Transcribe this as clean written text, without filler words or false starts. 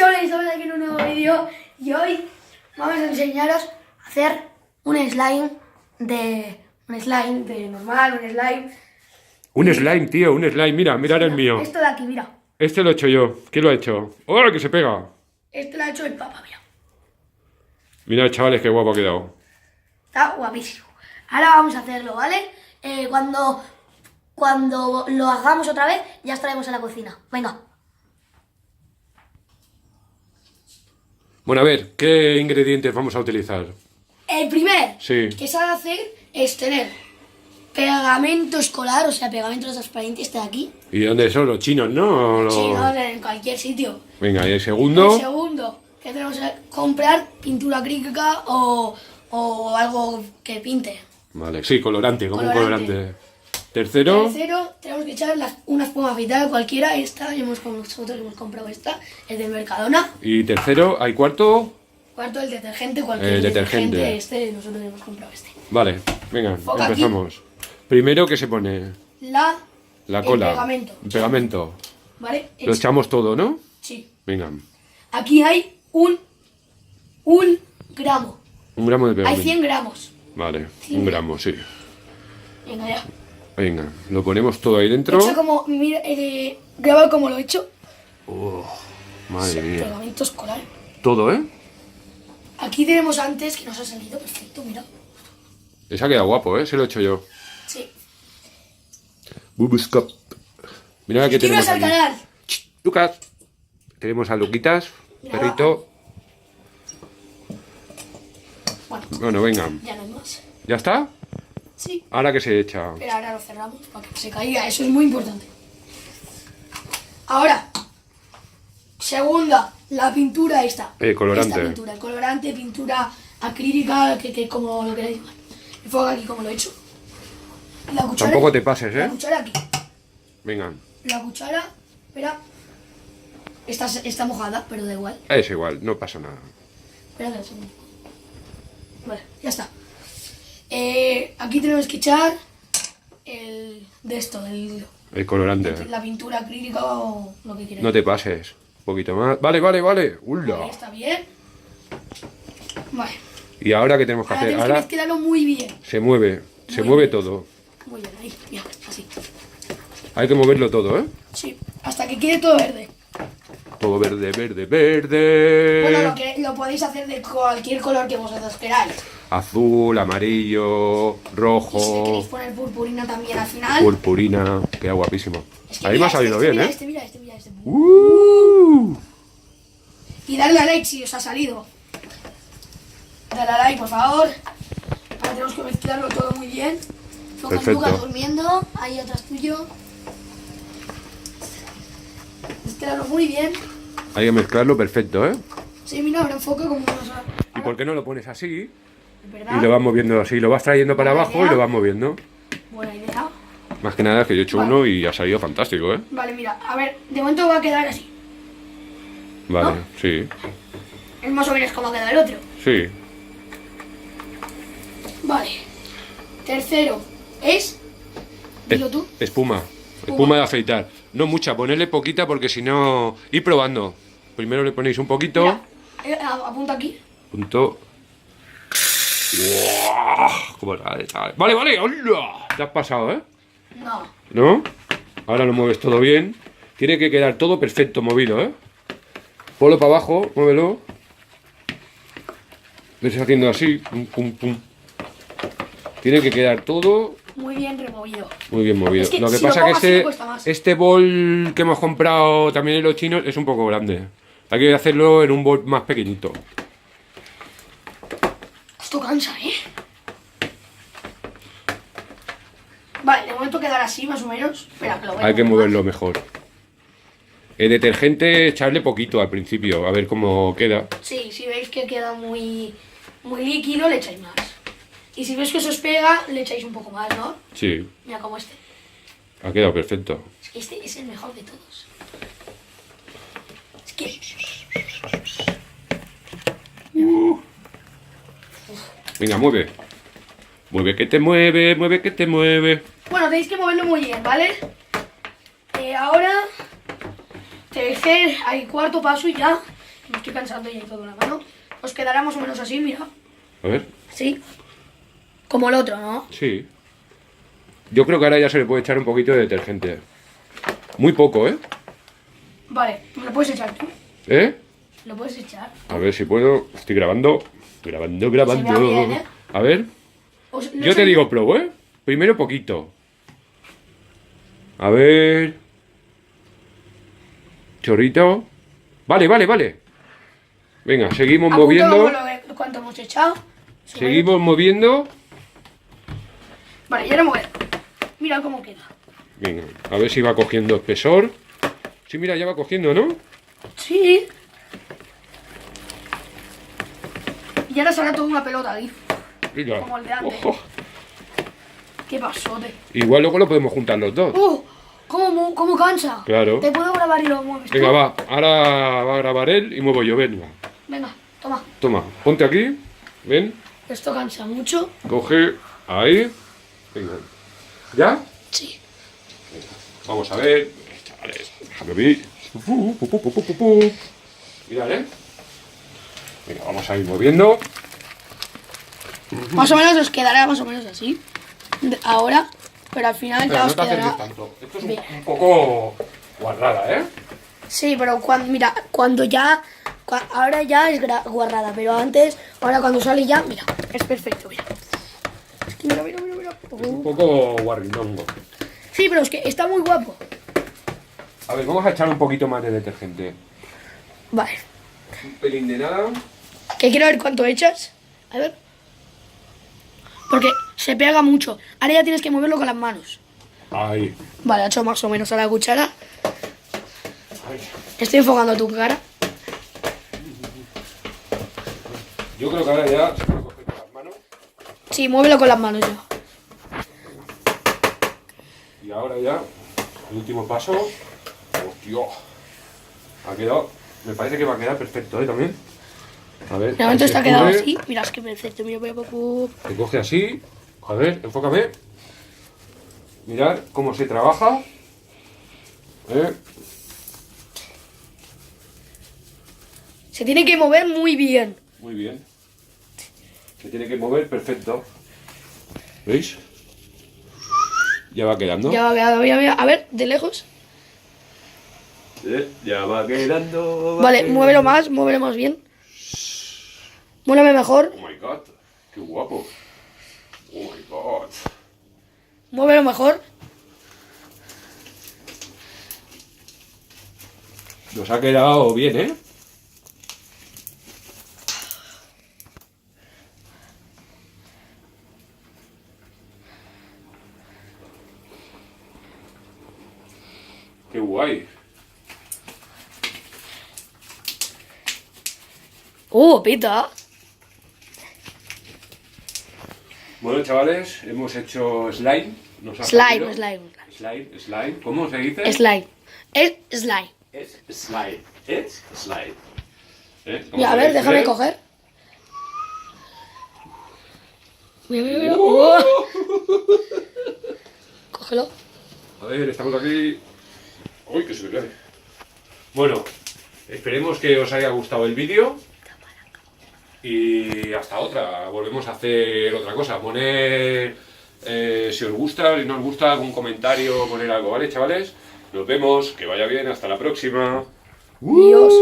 chavales, estamos aquí en un nuevo vídeo y hoy vamos a enseñaros a hacer un slime de normal, Un slime, tío, un slime. Mira, mirad el mío. Esto de aquí, mira. Este lo he hecho yo. ¿Quién lo ha hecho? ¡Oh, que se pega! Esto lo ha hecho el papá, mira. Mirad, chavales, qué guapo ha quedado. Está guapísimo. Ahora vamos a hacerlo, ¿vale? Cuando lo hagamos otra vez, ya estaremos en la cocina. Venga. Bueno, a ver, ¿qué ingredientes vamos a utilizar? El primer Sí. que se ha de hacer es tener pegamento escolar, o sea, pegamento transparente, este de aquí. ¿Y dónde son los chinos, no? O los- Sí, no, en cualquier sitio. Venga, y el El segundo. segundo, que tenemos que comprar pintura acrílica o algo que pinte. Vale, sí, colorante, como un Colorante. colorante. Tercero. Tercero, tenemos que echar una espuma vital cualquiera, esta, nosotros hemos comprado esta, es del Mercadona. Y tercero, ¿hay cuarto? Cuarto, el detergente, cualquier El detergente. este, nosotros hemos comprado este. Vale, venga, Foca aquí. empezamos. Primero, ¿qué se pone? La Cola. El pegamento. El pegamento. ¿Vale? Lo echamos todo, ¿no? Sí. Venga, Aquí hay un gramo. 1 gramo de Hay pegamento. 100 gramos. Vale, 100 1 gramo, sí. Venga, ya. Venga, lo ponemos todo ahí dentro. Hecho como, mira, graba como lo he hecho. Madre mía. Pegamento escolar. Todo, ¿eh? Aquí tenemos antes que nos ha salido perfecto, mira. Ese ha quedado guapo, ¿eh? Se lo he hecho yo. Sí. Bubuscop. Mira que tenemos Suscríbete al aquí. canal. Lucas. Tenemos a Luquitas, Ya perrito. Bueno, venga. Ya no hay más. ¿Ya está? Sí. Ahora que se echa. Pero ahora lo cerramos para que no se caiga. Eso es muy importante. Ahora. Segunda. La pintura esta. Colorante. Esta pintura. Colorante, pintura acrílica, que como lo queráis llamar. Enfoca aquí como lo he hecho. La cuchara. Tampoco te pases, La ¿eh? cuchara aquí. Venga. La cuchara. Espera. Está mojada, pero da igual. Es igual, no pasa nada. Espera un segundo. Vale, ya está. Aquí tenemos que echar El colorante. la pintura acrílica o lo que queráis. No te pases. Un poquito más. Vale. Vale, ¡Ula! está bien. Vale. ¿Y ahora qué tenemos que Ahora hacer? tienes que Ahora mezclarlo muy bien. se mueve. Se Muy mueve bien. todo. Muy bien, ahí, mira, así. Hay que moverlo todo, ¿eh? Sí, hasta que quede todo verde. Todo verde, verde, verde. Bueno, lo podéis hacer de cualquier color que vosotros queráis. Azul, amarillo, Y si le rojo, queréis poner purpurina también al final. purpurina. Queda guapísimo. Es que Ahí me mira ha salido este, bien, mira ¿eh? Mira este. Y darle a like si os ha salido. Dale a like, por favor. Ahora tenemos que mezclarlo todo muy bien. Focas Perfecto. Lucas durmiendo. Ahí atrás tuyo. Mezclarlo muy bien. Hay que mezclarlo perfecto, ¿eh? Sí, mira, ahora enfoca como una sola. ¿Y por qué no lo pones así? ¿Verdad? Y lo vas moviendo así. Lo vas trayendo para Buena abajo idea. y lo vas moviendo. Buena idea. Más que nada es que yo he hecho Vale. uno y ha salido fantástico, ¿eh? Vale, mira. A ver, de momento va a quedar así. Vale, ¿No? sí, Es más o menos como queda el otro. sí. Vale. Tercero es... Dilo tú. Espuma. Espuma de afeitar. No mucha, ponerle poquita porque si no... Ir probando. Primero le ponéis un poquito. Mira, apunta aquí. Punto. ¡Uah! ¿Cómo sale, chaval? Vale, vale. ¡Hola! Te has pasado, ¿eh? No. ¿No? Ahora lo mueves todo bien. Tiene que quedar todo perfecto movido, ¿eh? Ponlo para abajo, muévelo. Lo estás haciendo así. Pum, pum, pum. Tiene que quedar todo Muy bien removido. muy bien movido. Es que lo que si lo pasa pongo así me que cuesta más. este bol que hemos comprado también en los chinos es un poco grande. Hay que hacerlo en un bol más pequeñito. Esto cansa, ¿eh? Vale, de momento quedará así, más o menos. Espera, que lo voy a Hay que mover moverlo mejor. El detergente, echarle poquito al principio, a ver cómo queda. más. Sí, si veis que queda muy líquido, le echáis más. Y si veis que se os pega, le echáis un poco más, ¿no? Sí, Mira como este. ha quedado perfecto. Es que este es el mejor de todos. Es que... Venga, mueve. Mueve que te mueve, mueve que te mueve. Bueno, tenéis que moverlo muy bien, ¿vale? Ahora, tercer y cuarto paso y ya me estoy cansando y hay todo en la mano. Os quedará más o menos así, mira. A ver, Sí. Como el otro, ¿no? sí. Yo creo que ahora ya se le puede echar un poquito de detergente. Muy poco, ¿eh? Vale, ¿me lo puedes echar tú? ¿Eh? ¿Lo puedes echar? A ver si puedo. Estoy grabando. Grabando. Se ve bien, ¿eh? A ver. No Yo sé- te digo pruebo, ¿eh? Primero poquito. A ver. Chorrito. Vale. Venga, seguimos Apunto moviendo. luego cuánto hemos echado. Sí, Seguimos moviendo. Vale, ya lo mover. Mira cómo queda. Venga, a ver si va cogiendo espesor. Sí, mira, ya va cogiendo, ¿no? Sí. Y ahora sale toda una pelota ahí. Mira. Como el de antes. Ojo. Qué pasote. Igual luego lo podemos juntar los dos. ¿Cómo cansa? Claro. Te puedo grabar y lo mueves tú. Venga, va. Ahora va a grabar él y muevo yo. Venga. Venga, toma. Toma, ponte aquí. Ven. Esto cansa mucho. Coge. Ahí. Venga. ¿Ya? Sí. Vamos a ver. Chavales. Déjame ver. Mirad, ¿eh? Venga, vamos a ir moviendo. Más o menos os quedará más o menos así. Ahora, pero al final Pero ya no os te acerques quedará. tanto. Esto es bien. un poco guarrada, ¿eh? Sí, pero cuando ya. Ahora ya es guarrada, pero antes, ahora cuando sale ya, mira, es perfecto, mira. Es que mira. Un poco guarrindongo. Sí, pero es que está muy guapo. A ver, vamos a echar un poquito más de detergente. Vale. Un pelín de nada. Que quiero ver cuánto echas. A ver. Porque se pega mucho. Ahora ya tienes que moverlo con las manos. Ahí. Vale, he hecho más o menos a la cuchara. Ahí. Estoy enfocando tu cara. Yo creo que ahora ya se puede coger con las manos. Sí, muévelo con las manos yo. Y ahora ya, el último paso. Hostia. Ha quedado. Me parece que va a quedar perfecto, ¿eh? También. A ver. De momento ahí se está quedado escurre. así. Mira, es que perfecto. Mira. Se coge así. A ver, enfócame. Mirad cómo se trabaja. Se tiene que mover muy bien. Muy bien. Se tiene que mover perfecto. ¿Veis? Ya va quedando. Ya va quedando. Mira. A ver, de lejos. Ya va quedando. Vale, muévelo más bien. Muéveme mejor. Oh my god. Qué guapo. Oh my god. Muévelo mejor. Nos ha quedado bien, ¿eh? Qué guay. Pita. Bueno, chavales, hemos hecho slime. Nos ha salido. Slime. ¿Cómo se dice? Slime. Es slime. Es slime. Es slime. Mira, a ver, déjame coger. Mira. Cógelo. A ver, estamos aquí. Uy, que se me cae. Bueno, esperemos que os haya gustado el vídeo. Y hasta otra. Volvemos a hacer otra cosa. Poner, si os gusta, si no os gusta, algún comentario, poner algo, ¿vale, chavales? Nos vemos, que vaya bien, hasta la próxima. Adiós.